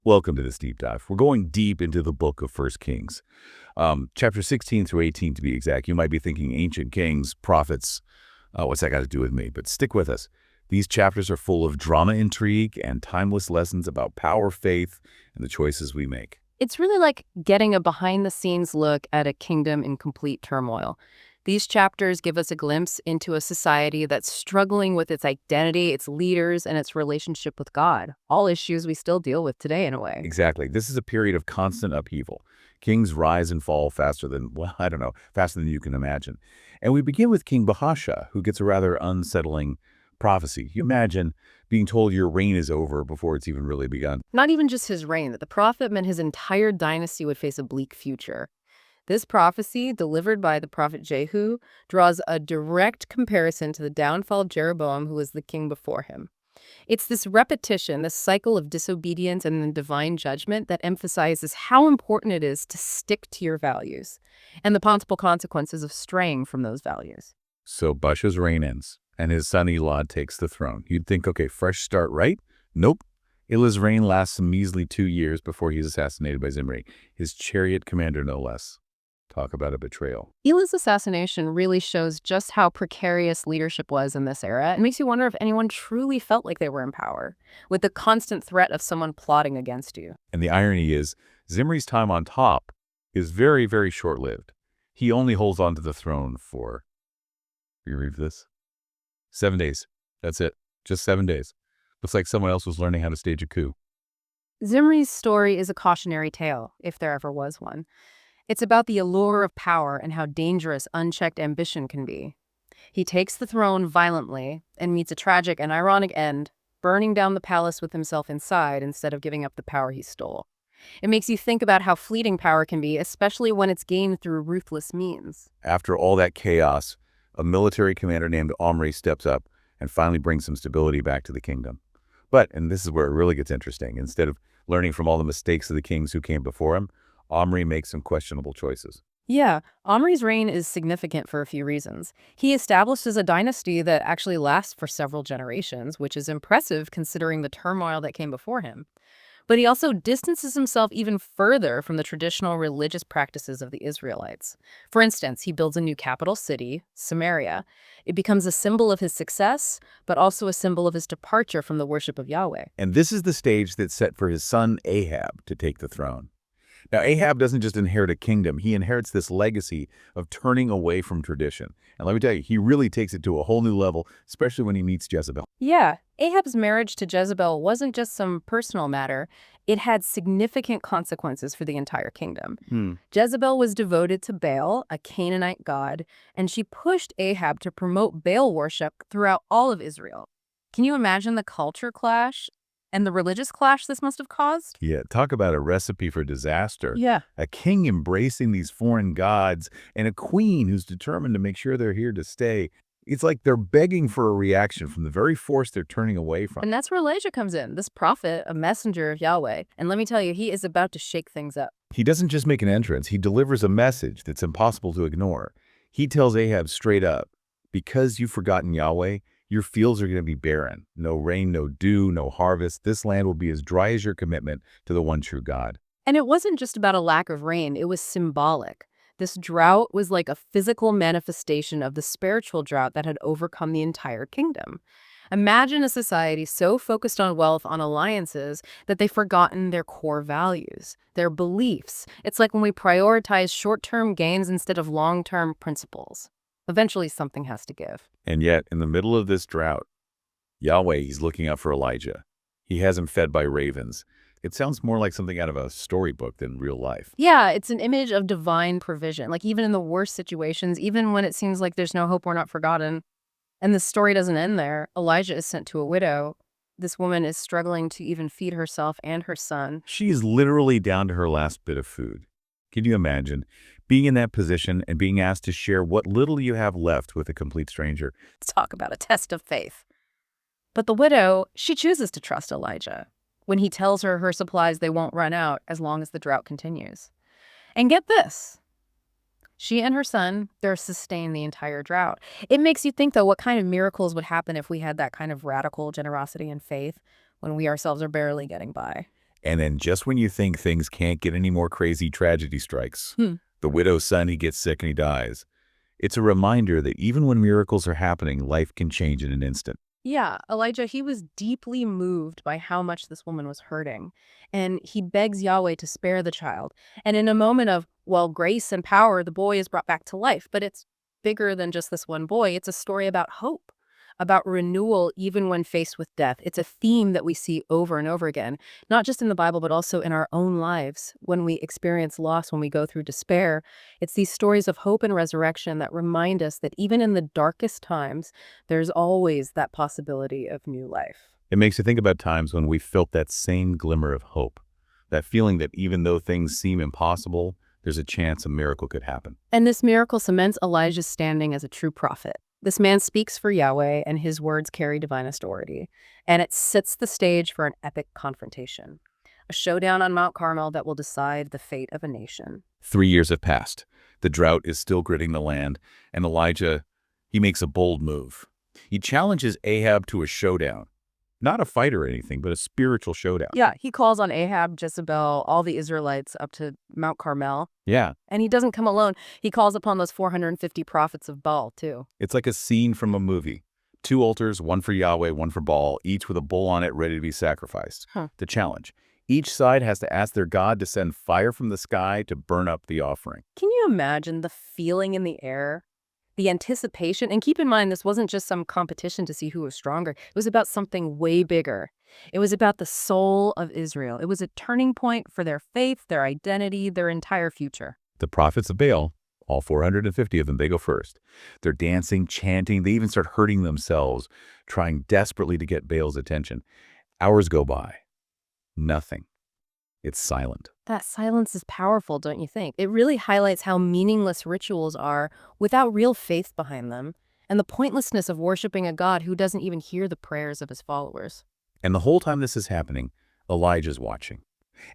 Welcome to this deep dive. We're going deep into the book of First Kings, chapter 16 through 18 to be exact. You might be thinking ancient kings, prophets, what's that got to do with me? But stick with us. These chapters are full of drama, intrigue, and timeless lessons about power, faith, and the choices we make. It's really like getting a behind-the-scenes look at a kingdom in complete turmoil. These chapters give us a glimpse into a society that's struggling with its identity, its leaders, and its relationship with God, all issues we still deal with today in a way. Exactly. This is a period of constant upheaval. Kings rise and fall faster than, well, I don't know, faster than you can imagine. And we begin with King Bahasha, who gets a rather unsettling prophecy. You imagine being told your reign is over before it's even really begun. Not even just his reign, that the prophet meant his entire dynasty would face a bleak future. This prophecy, delivered by the prophet Jehu, draws a direct comparison to the downfall of Jeroboam, who was the king before him. It's this repetition, this cycle of disobedience and then divine judgment that emphasizes how important it is to stick to your values and the possible consequences of straying from those values. So Baasha's reign ends, and his son Elad takes the throne. You'd think, okay, fresh start, right? Nope. Elah's reign lasts a measly 2 years before he's assassinated by Zimri, his chariot commander no less. Talk about a betrayal. Elah's assassination really shows just how precarious leadership was in this era. It makes you wonder if anyone truly felt like they were in power, with the constant threat of someone plotting against you. And the irony is, Zimri's time on top is very, very short-lived. He only holds on to the throne for, you read this? 7 days. That's it. Just 7 days. Looks like someone else was learning how to stage a coup. Zimri's story is a cautionary tale, if there ever was one. It's about the allure of power and how dangerous unchecked ambition can be. He takes the throne violently and meets a tragic and ironic end, burning down the palace with himself inside instead of giving up the power he stole. It makes you think about how fleeting power can be, especially when it's gained through ruthless means. After all that chaos, a military commander named Omri steps up and finally brings some stability back to the kingdom. But, and this is where it really gets interesting, instead of learning from all the mistakes of the kings who came before him, Omri makes some questionable choices. Yeah, Omri's reign is significant for a few reasons. He establishes a dynasty that actually lasts for several generations, which is impressive considering the turmoil that came before him. But he also distances himself even further from the traditional religious practices of the Israelites. For instance, he builds a new capital city, Samaria. It becomes a symbol of his success, but also a symbol of his departure from the worship of Yahweh. And this is the stage that's set for his son Ahab to take the throne. Now, Ahab doesn't just inherit a kingdom, he inherits this legacy of turning away from tradition. And let me tell you, he really takes it to a whole new level, especially when he meets Jezebel. Yeah, Ahab's marriage to Jezebel wasn't just some personal matter. It had significant consequences for the entire kingdom. Jezebel was devoted to Baal, a Canaanite god, and she pushed Ahab to promote Baal worship throughout all of Israel. Can you imagine the culture clash and the religious clash this must have caused? Yeah, talk about a recipe for disaster. Yeah. A king embracing these foreign gods and a queen who's determined to make sure they're here to stay. It's like they're begging for a reaction from the very force they're turning away from. And that's where Elijah comes in, this prophet, a messenger of Yahweh. And let me tell you, he is about to shake things up. He doesn't just make an entrance, he delivers a message that's impossible to ignore. He tells Ahab straight up, because you've forgotten Yahweh, your fields are going to be barren. No rain, no dew, no harvest. This land will be as dry as your commitment to the one true God. And it wasn't just about a lack of rain, it was symbolic. This drought was like a physical manifestation of the spiritual drought that had overcome the entire kingdom. Imagine a society so focused on wealth, on alliances, that they've forgotten their core values, their beliefs. It's like when we prioritize short-term gains instead of long-term principles. Eventually, something has to give. And yet, in the middle of this drought, Yahweh, he's looking out for Elijah. He has him fed by ravens. It sounds more like something out of a storybook than real life. Yeah, it's an image of divine provision. Like even in the worst situations, even when it seems like there's no hope, we're not forgotten. And the story doesn't end there. Elijah is sent to a widow. This woman is struggling to even feed herself and her son. She is literally down to her last bit of food. Can you imagine being in that position and being asked to share what little you have left with a complete stranger? Talk about a test of faith. But the widow, she chooses to trust Elijah. When he tells her supplies, they won't run out as long as the drought continues. And get this. She and her son, they're sustained the entire drought. It makes you think, though, what kind of miracles would happen if we had that kind of radical generosity and faith when we ourselves are barely getting by. And then just when you think things can't get any more crazy, tragedy strikes. Hmm. The widow's son, he gets sick and he dies. It's a reminder that even when miracles are happening, life can change in an instant. Yeah, Elijah, he was deeply moved by how much this woman was hurting, and he begs Yahweh to spare the child. And in a moment of, well, grace and power, the boy is brought back to life. But it's bigger than just this one boy. It's a story about hope, about renewal, even when faced with death. It's a theme that we see over and over again, not just in the Bible, but also in our own lives. When we experience loss, when we go through despair, it's these stories of hope and resurrection that remind us that even in the darkest times, there's always that possibility of new life. It makes you think about times when we felt that same glimmer of hope, that feeling that even though things seem impossible, there's a chance a miracle could happen. And this miracle cements Elijah's standing as a true prophet. This man speaks for Yahweh, and his words carry divine authority. And it sets the stage for an epic confrontation, a showdown on Mount Carmel that will decide the fate of a nation. 3 years have passed. The drought is still gritting the land, and Elijah, he makes a bold move. He challenges Ahab to a showdown. Not a fight or anything, but a spiritual showdown. Yeah, he calls on Ahab, Jezebel, all the Israelites up to Mount Carmel. Yeah, And he doesn't come alone. He calls upon those 450 prophets of Baal, too. it's like a scene from a movie. 2 altars, one for Yahweh, one for Baal, each with a bull on it ready to be sacrificed. Huh. The challenge. Each side has to ask their God to send fire from the sky to burn up the offering. Can you imagine the feeling in the air? The anticipation? And keep in mind, this wasn't just some competition to see who was stronger. It was about something way bigger. It was about the soul of Israel. It was a turning point for their faith, their identity, their entire future. The prophets of Baal, all 450 of them, they go first. They're dancing, chanting. They even start hurting themselves, trying desperately to get Baal's attention. Hours go by. Nothing. It's silent. That silence is powerful, don't you think? It really highlights how meaningless rituals are without real faith behind them, and the pointlessness of worshiping a God who doesn't even hear the prayers of his followers. And the whole time this is happening, Elijah's watching.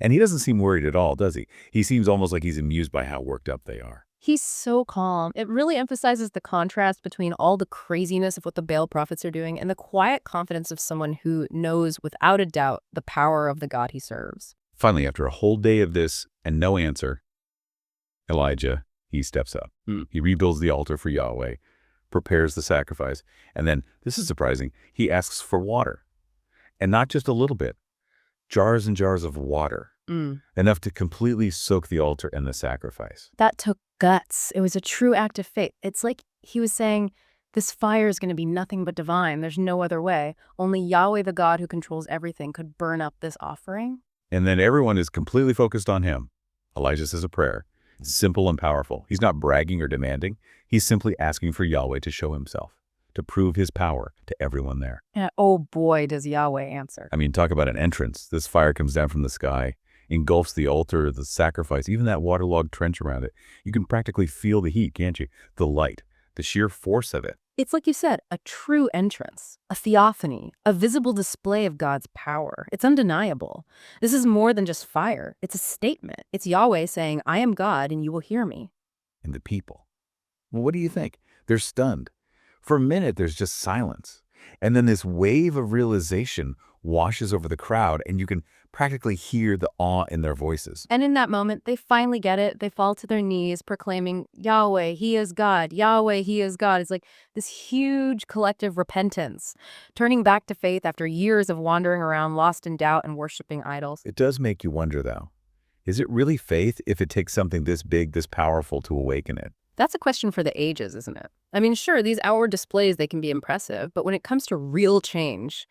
And he doesn't seem worried at all, does he? He seems almost like he's amused by how worked up they are. He's so calm. It really emphasizes the contrast between all the craziness of what the Baal prophets are doing and the quiet confidence of someone who knows without a doubt the power of the God he serves. Finally, after a whole day of this and no answer, Elijah, he steps up. He rebuilds the altar for Yahweh, prepares the sacrifice, and then, this is surprising, he asks for water. And not just a little bit, jars and jars of water, enough to completely soak the altar and the sacrifice. That took guts. It was a true act of faith. It's like he was saying, this fire is going to be nothing but divine. There's no other way. Only Yahweh, the God who controls everything, could burn up this offering. And then everyone is completely focused on him. Elijah says a prayer, simple and powerful. He's not bragging or demanding. He's simply asking for Yahweh to show himself, to prove his power to everyone there. And oh boy, does Yahweh answer. I mean, talk about an entrance. This fire comes down from the sky, engulfs the altar, the sacrifice, even that waterlogged trench around it. You can practically feel the heat, can't you? The light, the sheer force of it. It's like you said, a true entrance, a theophany, a visible display of God's power. It's undeniable. This is more than just fire. It's a statement. It's Yahweh saying, I am God and you will hear me. And the people. Well, what do you think? They're stunned. For a minute, there's just silence. And then this wave of realization washes over the crowd, and you can practically hear the awe in their voices. And in that moment, they finally get it. They fall to their knees, proclaiming, Yahweh, he is God. Yahweh, he is God. It's like this huge collective repentance, turning back to faith after years of wandering around, lost in doubt and worshiping idols. It does make you wonder, though. Is it really faith if it takes something this big, this powerful to awaken it? That's a question for the ages, isn't it? I mean, sure, these outward displays, they can be impressive, but when it comes to real change,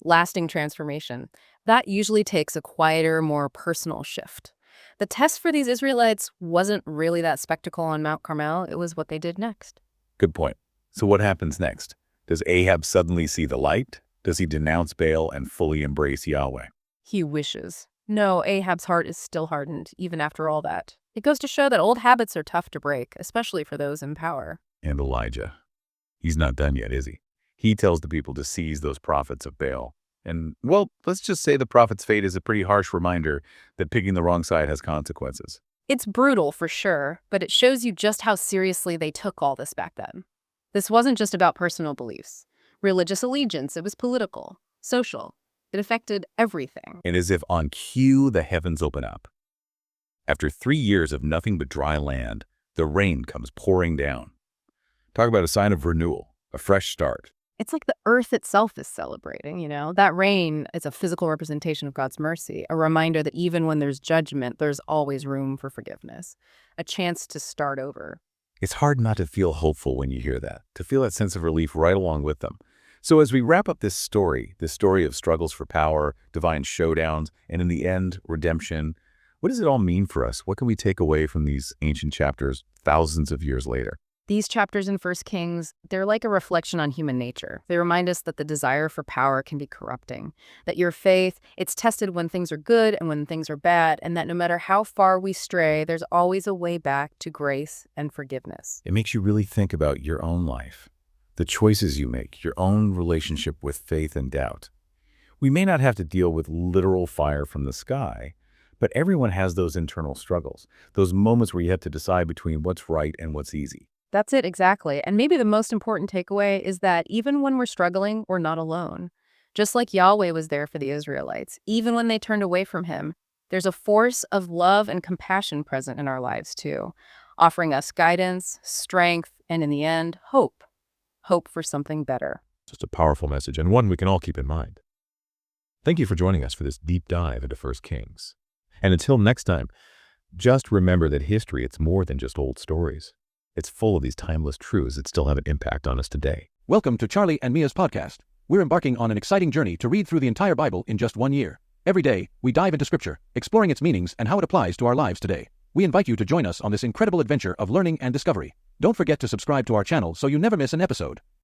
lasting transformation, that usually takes a quieter, more personal shift. The test for these Israelites wasn't really that spectacle on Mount Carmel. It was what they did next. Good point. So what happens next? Does Ahab suddenly see the light? Does he denounce Baal and fully embrace Yahweh? He wishes. No, Ahab's heart is still hardened, even after all that. It goes to show that old habits are tough to break, especially for those in power. And Elijah. He's not done yet, is he? He tells the people to seize those prophets of Baal. And, well, let's just say the prophet's fate is a pretty harsh reminder that picking the wrong side has consequences. It's brutal, for sure, but it shows you just how seriously they took all this back then. This wasn't just about personal beliefs, religious allegiance. It was political, social. It affected everything. And as if on cue, the heavens open up. After 3 years of nothing but dry land, the rain comes pouring down. Talk about a sign of renewal, a fresh start. It's like the earth itself is celebrating, you know? That rain is a physical representation of God's mercy, a reminder that even when there's judgment, there's always room for forgiveness, a chance to start over. It's hard not to feel hopeful when you hear that, to feel that sense of relief right along with them. So as we wrap up this story of struggles for power, divine showdowns, and in the end, redemption, what does it all mean for us? What can we take away from these ancient chapters thousands of years later? These chapters in First Kings, they're like a reflection on human nature. They remind us that the desire for power can be corrupting, that your faith, it's tested when things are good and when things are bad, and that no matter how far we stray, there's always a way back to grace and forgiveness. It makes you really think about your own life, the choices you make, your own relationship with faith and doubt. We may not have to deal with literal fire from the sky, but everyone has those internal struggles, those moments where you have to decide between what's right and what's easy. That's it, exactly. And maybe the most important takeaway is that even when we're struggling, we're not alone. Just like Yahweh was there for the Israelites, even when they turned away from him, there's a force of love and compassion present in our lives too, offering us guidance, strength, and in the end, hope. Hope for something better. Just a powerful message, and one we can all keep in mind. Thank you for joining us for this deep dive into 1 Kings. And until next time, just remember that history, it's more than just old stories. It's full of these timeless truths that still have an impact on us today. Welcome to Charlie and Mia's podcast. We're embarking on an exciting journey to read through the entire Bible in just 1 year. Every day, we dive into Scripture, exploring its meanings and how it applies to our lives today. We invite you to join us on this incredible adventure of learning and discovery. Don't forget to subscribe to our channel so you never miss an episode.